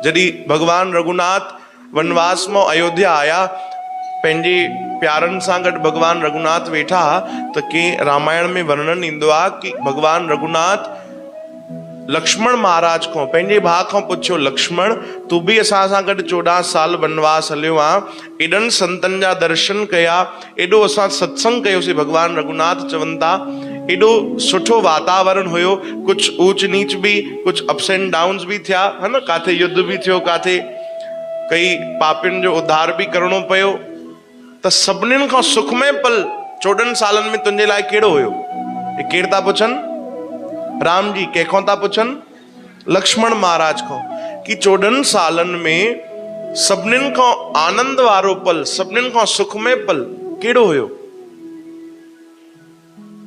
जॾहिं भगवान रघुनाथ वनवास में अयोध्या आया, पंहिंजे प्यारनि सां गॾु भगवान रघुनाथ वेठा, त कंहिं रामायण में वर्णन ईंदो आहे कि भगवान रघुनाथ लक्ष्मण महाराज को पंहिंजे भाउ खां पुछियो, लक्ष्मण तू भी असां सां गॾु 14 साल वनवास हलियो आ, एॾनि संतनि जा दर्शन कया, एॾो असां सत्संग कयोसीं। भगवान रघुनाथ चवनि था एॾो सुठो वातावरण हुयो, कुछ ऊंच नीच भी, कुछ अप्स एंड डाउन्स भी थिया, है न, काथे युद्ध भी थियो, काथे कई पापियुनि जो उद्धार भी करणो पियो, त सभिनीनि खां सुखमय पल 14 सालनि में तुंहिंजे लाइ कहिड़ो हुयो? ये केरु था पुछनि? राम जी। कंहिंखों था पुछनि? लक्ष्मण महाराज को, कि 14 सालनि में सभिनीनि खां आनंद वारो पल, सभिनीनि खां सुखमय पल कहिड़ो हुयो?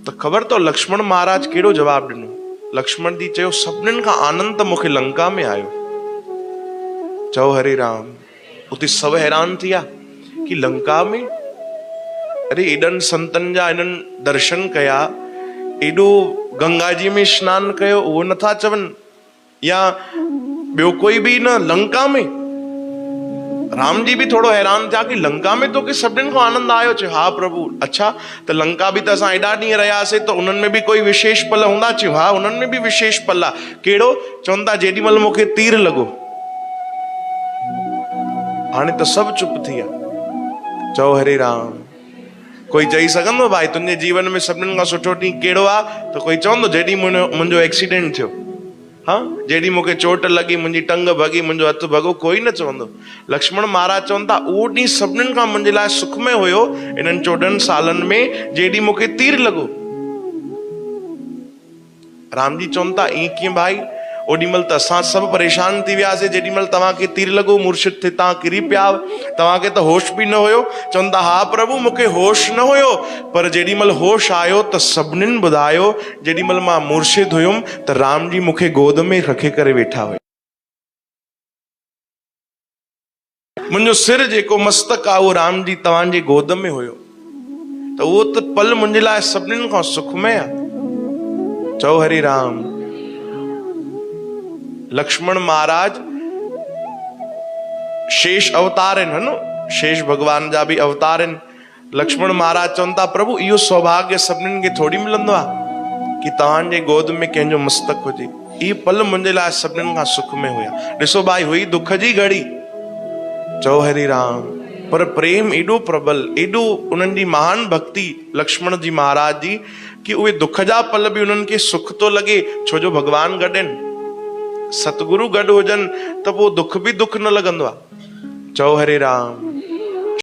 त ख़बर तो लक्ष्मण महाराज कहिड़ो जवाब ॾिनो? लक्ष्मण जी चयो, सभिनीनि खां आनंद त मूंखे लंका में आयो। चओ हरे राम। उते सब हैरान थी विया कि लंका में, अरे एॾनि संतनि जा इन्हनि दर्शन कया, एॾो गंगा जी में स्नान कयो, उहो नथा चवनि, या ॿियो कोई भी न, लंका में। राम जी भी थोड़ो हैरान थिया कि लंका में तो कि सभिनीनि खां आनंद आयो? चयो हा प्रभु। अच्छा, त लंका भी त असां एॾा ॾींहं रहियासीं, त उन्हनि में भी कोई विशेष पल हूंदा? चयो हा, उन्हनि में भी विशेष पल आहे। कहिड़ो? चवनि था जेॾी महिल मूंखे तीर लॻो। हाणे त सभु चुप थी विया। चओ हरे राम। कोई चई सघंदो भाई तुंहिंजे जीवन में सभिनीनि खां सुठो ॾींहुं कहिड़ो आहे? त कोई चवंदो जेॾी मुंहिंजो एक्सीडेंट थियो, हाँ, जेॾी मूंखे चोट लॻी, मुंहिंजी टंग भॻी, मुंहिंजो हथु भॻो, कोई न चवंदो। लक्ष्मण महाराज चवनि था उहो ॾींहुं सभिनीनि खां मुंहिंजे लाइ सुखमय हुयो इन्हनि 14 सालनि में, जेॾी मूंखे तीर लॻो। राम जी चवनि था ईअं कीअं भाई? ओॾी महिल त असां सभु परेशान थी वियासीं, जेॾी महिल तव्हांखे तीर लॻो, मूर्छित थे, तव्हां किरी पिया, तव्हांखे त होश बि न हुयो। चवनि था हा प्रभु, मूंखे होश न हुयो, पर जेॾी महिल होश आयो त सभिनीनि ॿुधायो, जेॾी महिल मां मूर्छित हुयुमि त राम जी मूंखे गोद में रखे करे वेठा हुया। मुंहिंजो सिर जेको मस्तक आहे उहो राम जी तव्हांजे गोद में हुयो, त उहो त पल मुंहिंजे लाइ सभिनीनि खां सुखमय आहे। चओ हरे राम। लक्ष्मण महाराज शेष अवतार आहिनि, है न, शेष भगवान जा भी अवतार आहिनि। लक्ष्मण महाराज चवनि था प्रभु इहो सौभाग्य सभिनीनि खे थोड़ी मिलंदो आहे कि तव्हांजे गोद में कंहिंजो मस्तक हुजे। इहे पल मुंहिंजे लाइ सभिनीनि खां सुख में हुया। ॾिसो भाई, हुई दुख जी घड़ी, चओ हरे राम, पर प्रेम एॾो प्रबल, एॾो उन्हनि जी महान भक्ति लक्ष्मण जी महाराज जी, कि उहे दुख जा पल भी उन्हनि खे सुख तो लॻे, छो जो भगवान गॾु आहिनि। सतगुरु गॾु हुजनि त पोइ दुख भी दुख न लॻंदो आहे। चओ हरे राम।